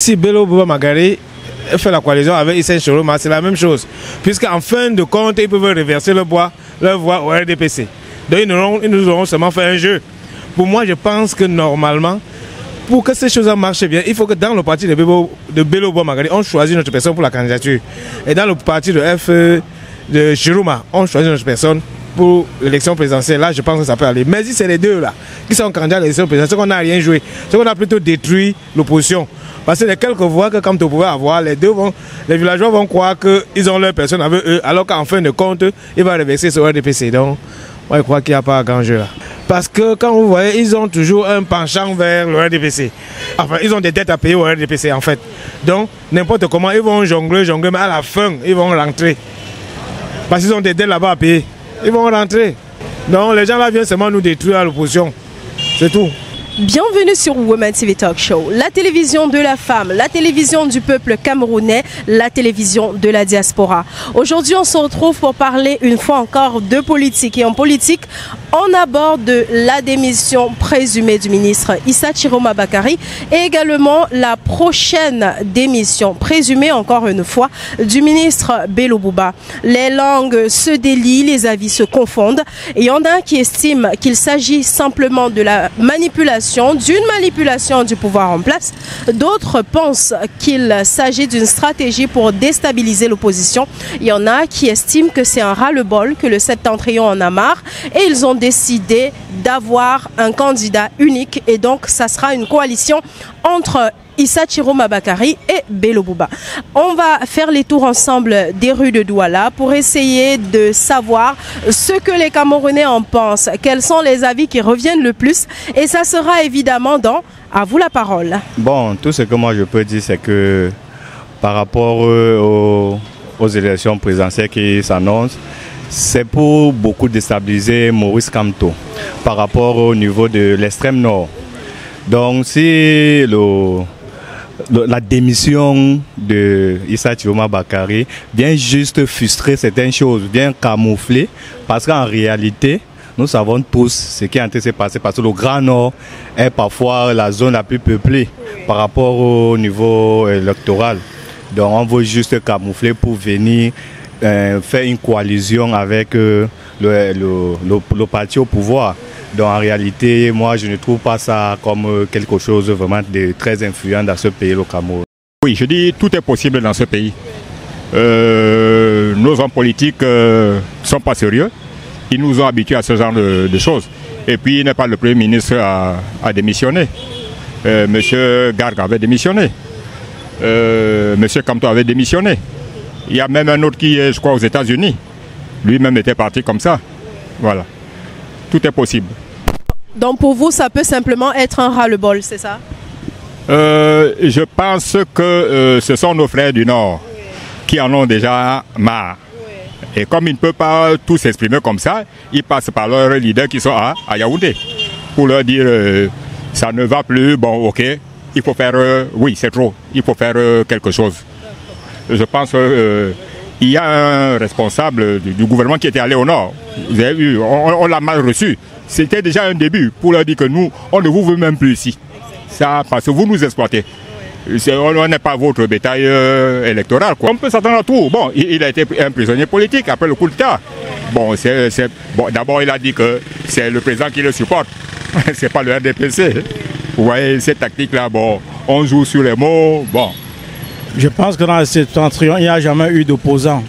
Si Bello Bouba Magari fait la coalition avec Issa Chiroma, c'est la même chose. Puisqu'en fin de compte, ils peuvent reverser leur voix au RDPC. Donc ils nous auront seulement fait un jeu. Pour moi, je pense que normalement, pour que ces choses marchent bien, il faut que dans le parti de Bello Bouba Magari, on choisit notre personne pour la candidature. Et dans le parti de Chiroma, on choisit notre personne pour l'élection présidentielle. Là, je pense que ça peut aller. Mais si c'est les deux là qui sont candidats à l'élection présidentielle, c'est qu'on n'a rien joué. C'est qu'on a plutôt détruit l'opposition. Parce que les quelques voix que comme tu pouvais avoir, les villageois vont croire qu'ils ont leur personne avec eux, alors qu'en fin de compte, ils vont reverser sur RDPC. Donc, moi, je crois qu'il n'y a pas grand jeu là. Parce que quand vous voyez, ils ont toujours un penchant vers le RDPC. Enfin, ils ont des dettes à payer au RDPC en fait. Donc, n'importe comment, ils vont jongler, mais à la fin, ils vont rentrer. Parce qu'ils ont des dettes là-bas à payer. Ils vont rentrer. Donc, les gens là viennent seulement nous détruire à l'opposition. C'est tout. Bienvenue sur Women TV Talk Show, la télévision de la femme, la télévision du peuple camerounais, la télévision de la diaspora. Aujourd'hui, on se retrouve pour parler une fois encore de politique. Et en politique, on aborde la démission présumée du ministre Issa Chiroma Bakari et également la prochaine démission présumée, encore une fois, du ministre Bello Bouba. Les langues se délient, les avis se confondent et il y en a qui estiment qu'il s'agit simplement de la manipulation, d'une manipulation du pouvoir en place. D'autres pensent qu'il s'agit d'une stratégie pour déstabiliser l'opposition. Il y en a qui estiment que c'est un ras-le-bol, que le septentrion en a marre et ils ont décidé d'avoir un candidat unique et donc ça sera une coalition entre Issa Chiroma Bakari et Bello Bouba. On va faire les tours ensemble des rues de Douala pour essayer de savoir ce que les Camerounais en pensent, quels sont les avis qui reviennent le plus et ça sera évidemment dans À vous la parole. Bon, tout ce que moi je peux dire c'est que par rapport aux élections présidentielles qui s'annoncent, c'est pour beaucoup déstabiliser Maurice Kamto par rapport au niveau de l'extrême nord. Donc si la démission de Issa Chiroma Bakari vient juste frustrer certaines choses, vient camoufler, parce qu'en réalité, nous savons tous ce qui est en train de se passer, parce que le Grand Nord est parfois la zone la plus peuplée par rapport au niveau électoral. Donc on veut juste camoufler pour venir faire une coalition avec le parti au pouvoir. Donc en réalité, moi je ne trouve pas ça comme quelque chose vraiment de très influent dans ce pays, le Cameroun. Oui, je dis tout est possible dans ce pays. Nos hommes politiques ne sont pas sérieux. Ils nous ont habitués à ce genre de choses. Et puis il n'est pas le Premier ministre à démissionner. Monsieur Garg avait démissionné. Monsieur Kamto avait démissionné. Il y a même un autre qui est, je crois, aux États-Unis. Lui-même était parti comme ça. Voilà. Tout est possible. Donc pour vous, ça peut simplement être un ras-le-bol, c'est ça? Je pense que ce sont nos frères du Nord qui en ont déjà marre. Et comme ils ne peuvent pas tous s'exprimer comme ça, ils passent par leurs leaders qui sont à Yaoundé pour leur dire ça ne va plus, bon ok, il faut faire, oui c'est trop, il faut faire quelque chose. Je pense qu'il y a un responsable du gouvernement qui était allé au Nord. Vous avez vu, on l'a mal reçu. C'était déjà un début pour leur dire que nous, on ne vous veut même plus ici. Ça, parce que vous nous exploitez. On n'est pas votre bétail électoral, quoi. On peut s'attendre à tout. Bon, il a été un prisonnier politique après le coup d'État. Bon, bon, d'abord, il a dit que c'est le président qui le supporte. C'est pas le RDPC. Vous voyez, cette tactique-là, bon, on joue sur les mots. Bon. Je pense que dans le septentrion, il n'y a jamais eu d'opposants.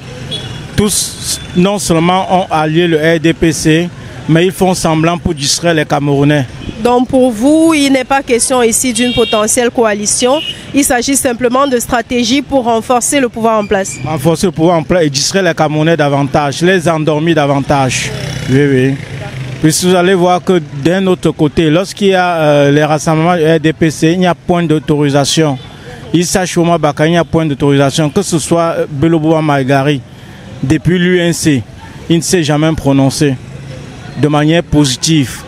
Tous, non seulement ont allié le RDPC, mais ils font semblant pour distraire les Camerounais. Donc pour vous, il n'est pas question ici d'une potentielle coalition. Il s'agit simplement de stratégie pour renforcer le pouvoir en place. Renforcer le pouvoir en place et distraire les Camerounais davantage, les endormir davantage. Oui, oui. Puis vous allez voir que d'un autre côté, lorsqu'il y a les rassemblements du RDPC, il n'y a point d'autorisation. Issa Chiroma Bakari, il n'y a point d'autorisation, que ce soit Bello Bouba Magari. Depuis l'UNC, il ne s'est jamais prononcé de manière positive.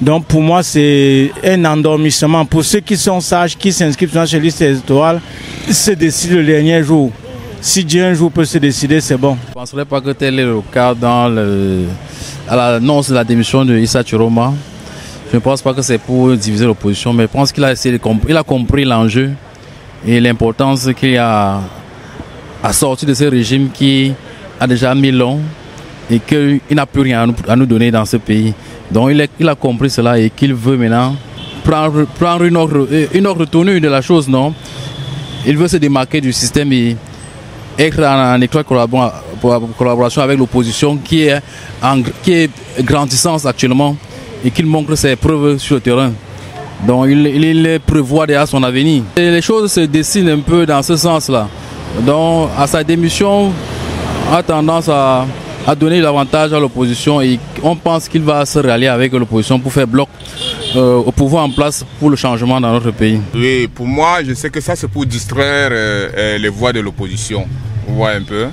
Donc pour moi, c'est un endormissement. Pour ceux qui sont sages, qui s'inscrivent dans ces listes électorales, ils se décident le dernier jour. Si Dieu un jour peut se décider, c'est bon. Je ne penserais pas que tel est le cas à l'annonce de la démission de Issa Chiroma. Je ne pense pas que c'est pour diviser l'opposition, mais je pense qu'il a compris l'enjeu et l'importance qu'il y a à sortir de ce régime qui a déjà 1000 ans et qu'il n'a plus rien à nous donner dans ce pays. Donc il a compris cela et qu'il veut maintenant prendre une autre tenue de la chose, non? Il veut se démarquer du système et être en étroite collaboration avec l'opposition qui est grandissante actuellement et qu'il montre ses preuves sur le terrain. Donc il prévoit déjà son avenir. Et les choses se dessinent un peu dans ce sens-là. Donc à sa démission, on a tendance à donner l'avantage à l'opposition et on pense qu'il va se rallier avec l'opposition pour faire bloc au pouvoir en place pour le changement dans notre pays. Oui, pour moi, je sais que ça c'est pour distraire les voix de l'opposition. Vous voyez un peu?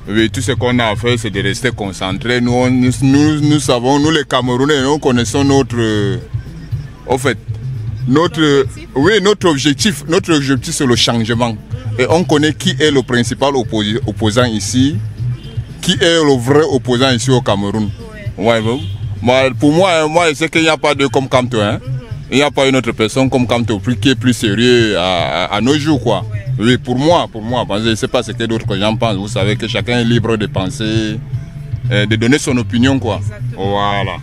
Oui, tout ce qu'on a à faire, c'est de rester concentré. Nous savons, nous les Camerounais, nous connaissons notre objectif. Notre objectif, c'est le changement. Et on connaît qui est le principal opposant ici, qui est le vrai opposant ici au Cameroun. Ouais, pour moi, je sais qu'il n'y a pas de comme Kamto. Hein. Il n'y a pas une autre personne comme Kamto qui est plus sérieux à nos jours, quoi. Oui, pour moi, parce que je ne sais pas ce que d'autres gens pensent. Vous savez que chacun est libre de penser, de donner son opinion, quoi. Voilà.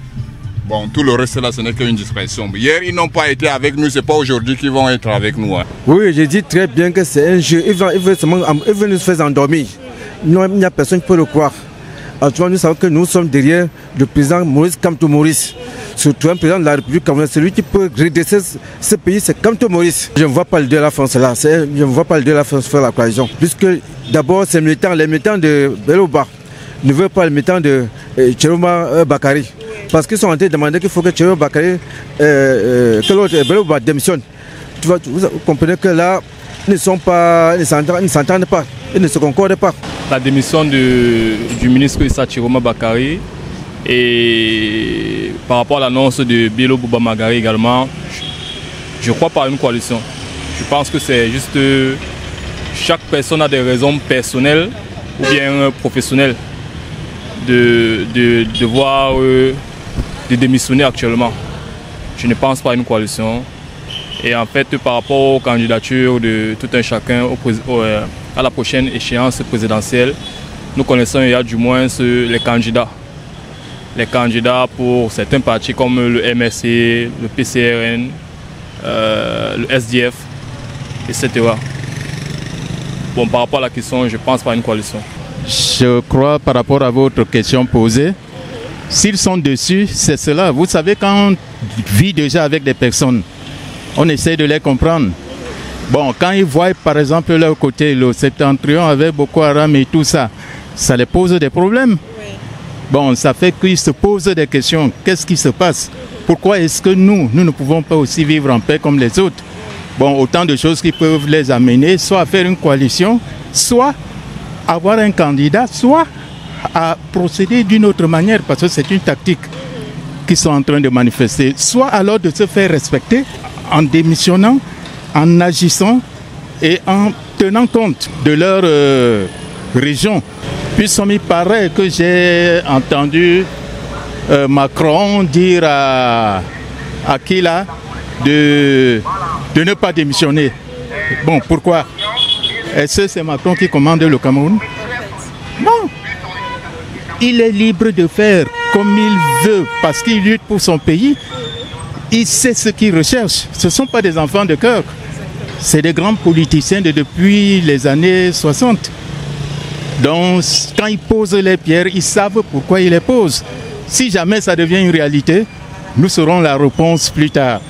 Bon, tout le reste là, ce n'est qu'une distraction. Hier, ils n'ont pas été avec nous, c'est pas aujourd'hui qu'ils vont être avec nous. Hein. Oui, je dis très bien que c'est un jeu. Ils veulent nous faire endormir. Il n'y a personne qui peut le croire. Actuellement, nous savons que nous sommes derrière le président Maurice Kamto Maurice. Surtout un président de la République camerounaise, celui qui peut redresser ce pays, c'est Kamto Maurice. Je ne vois pas le de la France là, je ne vois pas le de la France faire la coalition. Puisque d'abord, les militants de Beloba ne veulent pas les militants de Chiroma Bakary. Parce qu'ils sont en train de demander qu'il faut que Chiroma Bakary, que l'autre Beloba démissionne. Vous comprenez que là, ils ne s'entendent pas, ils ne se concordent pas. La démission du ministre Issa Chiroma Bakary et par rapport à l'annonce de Bielo Bouba Magari également, je crois pas à une coalition. Je pense que c'est juste chaque personne a des raisons personnelles ou bien professionnelles de démissionner actuellement. Je ne pense pas à une coalition. Et en fait, par rapport aux candidatures de tout un chacun à la prochaine échéance présidentielle, nous connaissons il y a du moins les candidats. Les candidats pour certains partis comme le MSC, le PCRN, le SDF, etc. Bon, par rapport à la question, je pense pas à une coalition. Je crois par rapport à votre question posée, s'ils sont dessus, c'est cela. Vous savez, quand on vit déjà avec des personnes, on essaie de les comprendre. Bon, quand ils voient par exemple leur côté, le septentrion avec Boko Haram et tout ça, ça les pose des problèmes. Oui. Bon, ça fait qu'ils se posent des questions. Qu'est-ce qui se passe? Pourquoi est-ce que nous ne pouvons pas aussi vivre en paix comme les autres? Bon, autant de choses qui peuvent les amener soit à faire une coalition, soit avoir un candidat, soit à procéder d'une autre manière, parce que c'est une tactique qu'ils sont en train de manifester, soit alors de se faire respecter en démissionnant, en agissant et en tenant compte de leur région. Puisqu'il me paraît que j'ai entendu Macron dire à Kila de ne pas démissionner. Bon, pourquoi? Est-ce que c'est Macron qui commande le Cameroun? Non. Il est libre de faire comme il veut parce qu'il lutte pour son pays. Il sait ce qu'il recherche. Ce ne sont pas des enfants de cœur. C'est des grands politiciens depuis les années 60. Donc, quand ils posent les pierres, ils savent pourquoi ils les posent. Si jamais ça devient une réalité, nous saurons la réponse plus tard.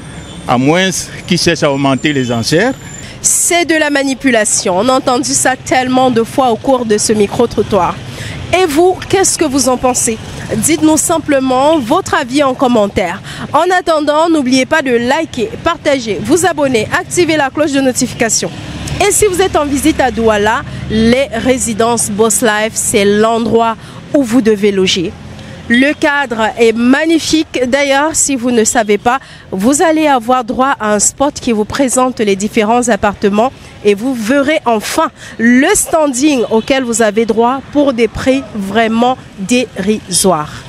À moins qu'ils cherchent à augmenter les enchères. C'est de la manipulation. On a entendu ça tellement de fois au cours de ce micro-trottoir. Et vous, qu'est-ce que vous en pensez? Dites-nous simplement votre avis en commentaire. En attendant, n'oubliez pas de liker, partager, vous abonner, activer la cloche de notification. Et si vous êtes en visite à Douala, les résidences Boss Life, c'est l'endroit où vous devez loger. Le cadre est magnifique. D'ailleurs, si vous ne savez pas, vous allez avoir droit à un spot qui vous présente les différents appartements et vous verrez enfin le standing auquel vous avez droit pour des prix vraiment dérisoires.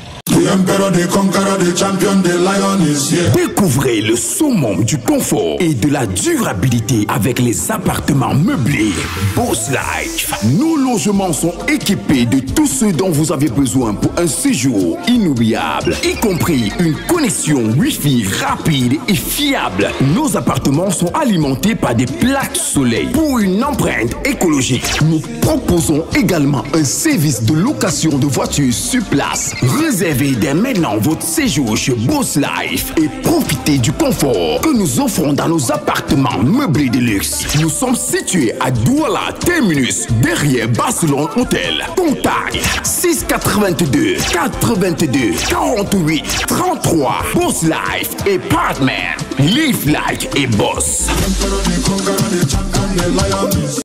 Découvrez le summum du confort et de la durabilité avec les appartements meublés Boss Life. Nos logements sont équipés de tout ce dont vous avez besoin pour un séjour inoubliable, y compris une connexion Wi-Fi rapide et fiable. Nos appartements sont alimentés par des plaques soleil. Pour une empreinte écologique, nous proposons également un service de location de voitures sur place. Réservez dès maintenant votre séjour chez Boss Life et profitez du confort que nous offrons dans nos appartements meublés de luxe. Nous sommes situés à Douala Terminus, derrière Barcelone Hotel. Contact 682 82 48 33. Boss Life et Partner. Live like a boss.